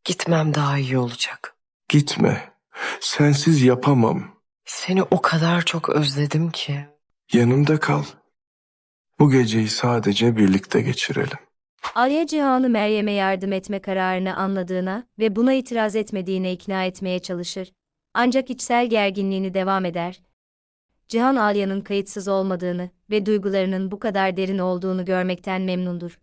Gitmem daha iyi olacak. Gitme. Sensiz yapamam. Seni o kadar çok özledim ki. Yanımda kal. Bu geceyi sadece birlikte geçirelim. Alya Cihan'ı Meryem'e yardım etme kararını anladığına ve buna itiraz etmediğine ikna etmeye çalışır. Ancak içsel gerginliğini devam eder. Cihan Alya'nın kayıtsız olmadığını ve duygularının bu kadar derin olduğunu görmekten memnundur.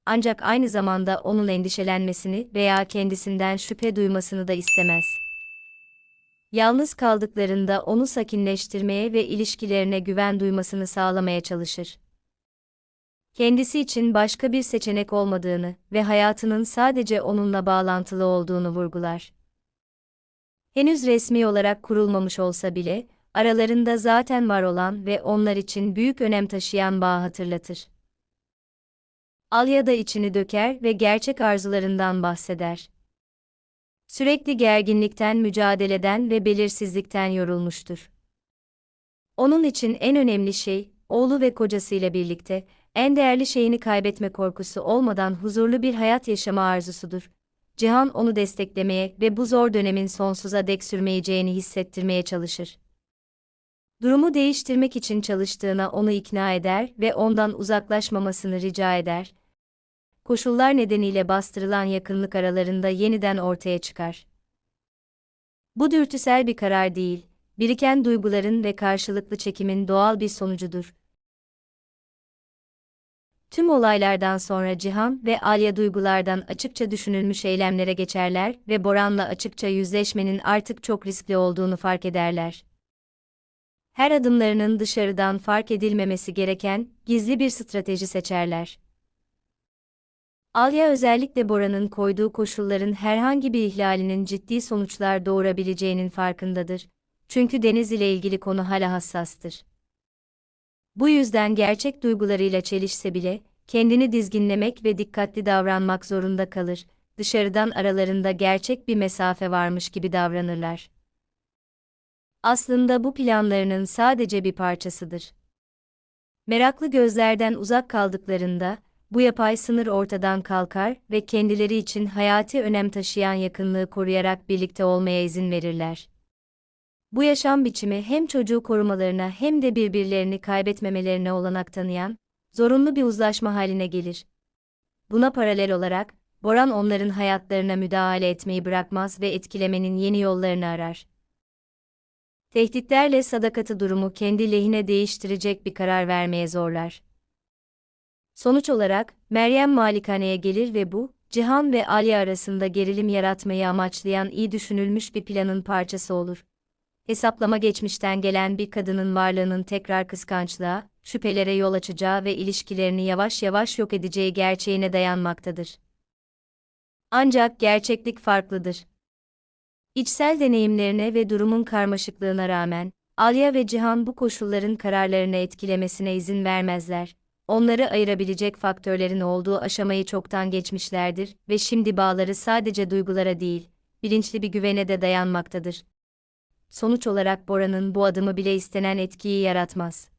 Ancak aynı zamanda onun endişelenmesini veya kendisinden şüphe duymasını da istemez. Yalnız kaldıklarında onu sakinleştirmeye ve ilişkilerine güven duymasını sağlamaya çalışır. Kendisi için başka bir seçenek olmadığını ve hayatının sadece onunla bağlantılı olduğunu vurgular. Henüz resmi olarak kurulmamış olsa bile, aralarında zaten var olan ve onlar için büyük önem taşıyan bağı hatırlatır. Alya da içini döker ve gerçek arzularından bahseder. Sürekli gerginlikten, mücadeleden ve belirsizlikten yorulmuştur. Onun için en önemli şey, oğlu ve kocasıyla birlikte, en değerli şeyini kaybetme korkusu olmadan huzurlu bir hayat yaşama arzusudur. Cihan onu desteklemeye ve bu zor dönemin sonsuza dek sürmeyeceğini hissettirmeye çalışır. Durumu değiştirmek için çalıştığına onu ikna eder ve ondan uzaklaşmamasını rica eder. Koşullar nedeniyle bastırılan yakınlık aralarında yeniden ortaya çıkar. Bu dürtüsel bir karar değil, biriken duyguların ve karşılıklı çekimin doğal bir sonucudur. Tüm olaylardan sonra Cihan ve Alya duygulardan açıkça düşünülmüş eylemlere geçerler ve Boran'la açıkça yüzleşmenin artık çok riskli olduğunu fark ederler. Her adımlarının dışarıdan fark edilmemesi gereken gizli bir strateji seçerler. Alya özellikle Boran'ın koyduğu koşulların herhangi bir ihlalinin ciddi sonuçlar doğurabileceğinin farkındadır. Çünkü Deniz ile ilgili konu hala hassastır. Bu yüzden gerçek duygularıyla çelişse bile, kendini dizginlemek ve dikkatli davranmak zorunda kalır, dışarıdan aralarında gerçek bir mesafe varmış gibi davranırlar. Aslında bu planlarının sadece bir parçasıdır. Meraklı gözlerden uzak kaldıklarında, bu yapay sınır ortadan kalkar ve kendileri için hayati önem taşıyan yakınlığı koruyarak birlikte olmaya izin verirler. Bu yaşam biçimi hem çocuğu korumalarına hem de birbirlerini kaybetmemelerine olanak tanıyan, zorunlu bir uzlaşma haline gelir. Buna paralel olarak, Boran onların hayatlarına müdahale etmeyi bırakmaz ve etkilemenin yeni yollarını arar. Tehditlerle sadakati durumu kendi lehine değiştirecek bir karar vermeye zorlar. Sonuç olarak, Meryem malikaneye gelir ve bu, Cihan ve Alya arasında gerilim yaratmayı amaçlayan iyi düşünülmüş bir planın parçası olur. Hesaplama geçmişten gelen bir kadının varlığının tekrar kıskançlığa, şüphelere yol açacağı ve ilişkilerini yavaş yavaş yok edeceği gerçeğine dayanmaktadır. Ancak gerçeklik farklıdır. İçsel deneyimlerine ve durumun karmaşıklığına rağmen, Alya ve Cihan bu koşulların kararlarını etkilemesine izin vermezler. Onları ayırabilecek faktörlerin olduğu aşamayı çoktan geçmişlerdir ve şimdi bağları sadece duygulara değil, bilinçli bir güvene de dayanmaktadır. Sonuç olarak Bora'nın bu adımı bile istenen etkiyi yaratmaz.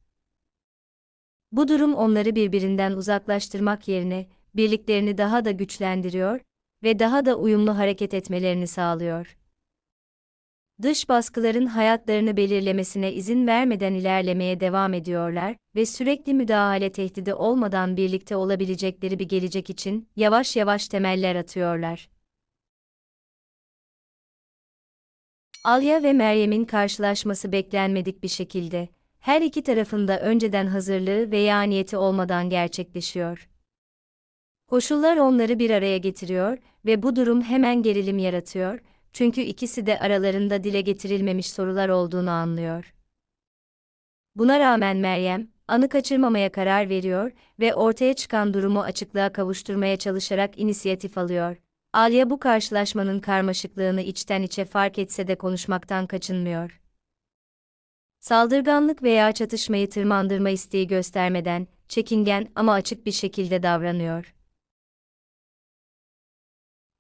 Bu durum onları birbirinden uzaklaştırmak yerine, birliklerini daha da güçlendiriyor ve daha da uyumlu hareket etmelerini sağlıyor. Dış baskıların hayatlarını belirlemesine izin vermeden ilerlemeye devam ediyorlar ve sürekli müdahale tehdidi olmadan birlikte olabilecekleri bir gelecek için yavaş yavaş temeller atıyorlar. Alya ve Meryem'in karşılaşması beklenmedik bir şekilde, her iki tarafında önceden hazırlığı veya niyeti olmadan gerçekleşiyor. Koşullar onları bir araya getiriyor ve bu durum hemen gerilim yaratıyor, çünkü ikisi de aralarında dile getirilmemiş sorular olduğunu anlıyor. Buna rağmen Meryem, anı kaçırmamaya karar veriyor ve ortaya çıkan durumu açıklığa kavuşturmaya çalışarak inisiyatif alıyor. Alya bu karşılaşmanın karmaşıklığını içten içe fark etse de konuşmaktan kaçınmıyor. Saldırganlık veya çatışmayı tırmandırma isteği göstermeden, çekingen ama açık bir şekilde davranıyor.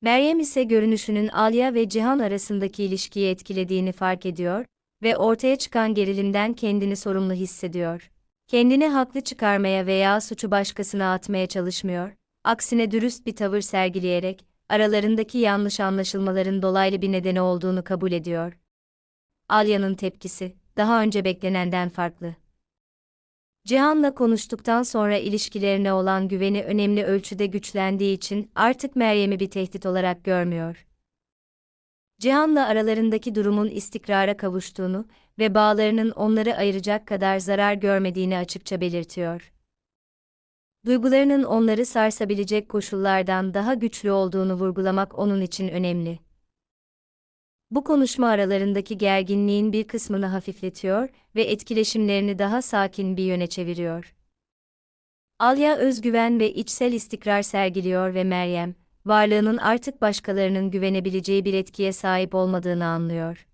Meryem ise görünüşünün Alya ve Cihan arasındaki ilişkiyi etkilediğini fark ediyor ve ortaya çıkan gerilimden kendini sorumlu hissediyor. Kendini haklı çıkarmaya veya suçu başkasına atmaya çalışmıyor, aksine dürüst bir tavır sergileyerek, aralarındaki yanlış anlaşılmaların dolaylı bir nedeni olduğunu kabul ediyor. Alya'nın tepkisi, daha önce beklenenden farklı. Cihan'la konuştuktan sonra ilişkilerine olan güveni önemli ölçüde güçlendiği için artık Meryem'i bir tehdit olarak görmüyor. Cihan'la aralarındaki durumun istikrara kavuştuğunu ve bağlarının onları ayıracak kadar zarar görmediğini açıkça belirtiyor. Duygularının onları sarsabilecek koşullardan daha güçlü olduğunu vurgulamak onun için önemli. Bu konuşma aralarındaki gerginliğin bir kısmını hafifletiyor ve etkileşimlerini daha sakin bir yöne çeviriyor. Alya özgüven ve içsel istikrar sergiliyor ve Meryem, varlığının artık başkalarının güvenebileceği bir etkiye sahip olmadığını anlıyor.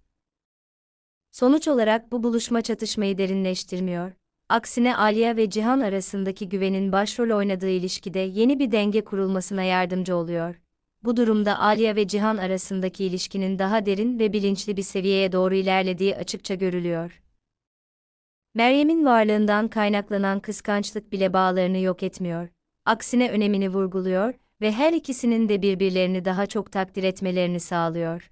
Sonuç olarak bu buluşma çatışmayı derinleştirmiyor. Aksine Alya ve Cihan arasındaki güvenin başrol oynadığı ilişkide yeni bir denge kurulmasına yardımcı oluyor. Bu durumda Alya ve Cihan arasındaki ilişkinin daha derin ve bilinçli bir seviyeye doğru ilerlediği açıkça görülüyor. Meryem'in varlığından kaynaklanan kıskançlık bile bağlarını yok etmiyor. Aksine önemini vurguluyor ve her ikisinin de birbirlerini daha çok takdir etmelerini sağlıyor.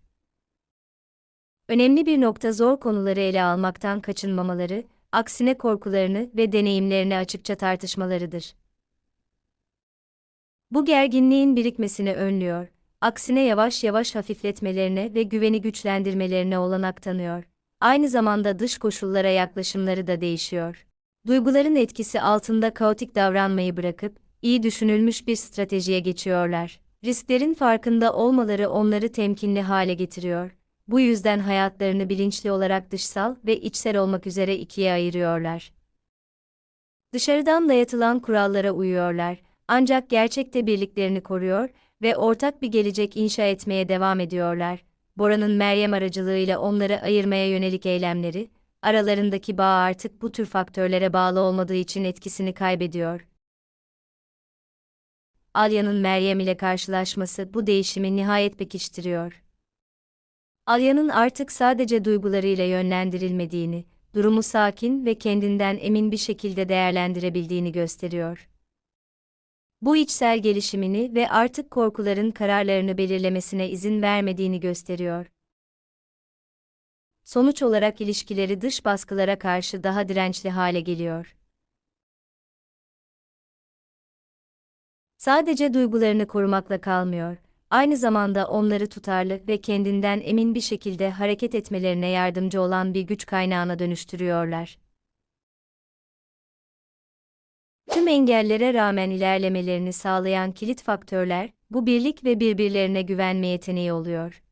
Önemli bir nokta zor konuları ele almaktan kaçınmamaları, aksine korkularını ve deneyimlerini açıkça tartışmalarıdır. Bu gerginliğin birikmesini önlüyor, aksine yavaş yavaş hafifletmelerine ve güveni güçlendirmelerine olanak tanıyor. Aynı zamanda dış koşullara yaklaşımları da değişiyor. Duyguların etkisi altında kaotik davranmayı bırakıp, iyi düşünülmüş bir stratejiye geçiyorlar. Risklerin farkında olmaları onları temkinli hale getiriyor. Bu yüzden hayatlarını bilinçli olarak dışsal ve içsel olmak üzere ikiye ayırıyorlar. Dışarıdan dayatılan kurallara uyuyorlar, ancak gerçekte birliklerini koruyor ve ortak bir gelecek inşa etmeye devam ediyorlar. Bora'nın Meryem aracılığıyla onları ayırmaya yönelik eylemleri, aralarındaki bağ artık bu tür faktörlere bağlı olmadığı için etkisini kaybediyor. Alya'nın Meryem ile karşılaşması bu değişimi nihayet pekiştiriyor. Alya'nın artık sadece duygularıyla yönlendirilmediğini, durumu sakin ve kendinden emin bir şekilde değerlendirebildiğini gösteriyor. Bu içsel gelişimini ve artık korkuların kararlarını belirlemesine izin vermediğini gösteriyor. Sonuç olarak ilişkileri dış baskılara karşı daha dirençli hale geliyor. Sadece duygularını korumakla kalmıyor, aynı zamanda onları tutarlı ve kendinden emin bir şekilde hareket etmelerine yardımcı olan bir güç kaynağına dönüştürüyorlar. Tüm engellere rağmen ilerlemelerini sağlayan kilit faktörler, bu birlik ve birbirlerine güvenme yeteneği oluyor.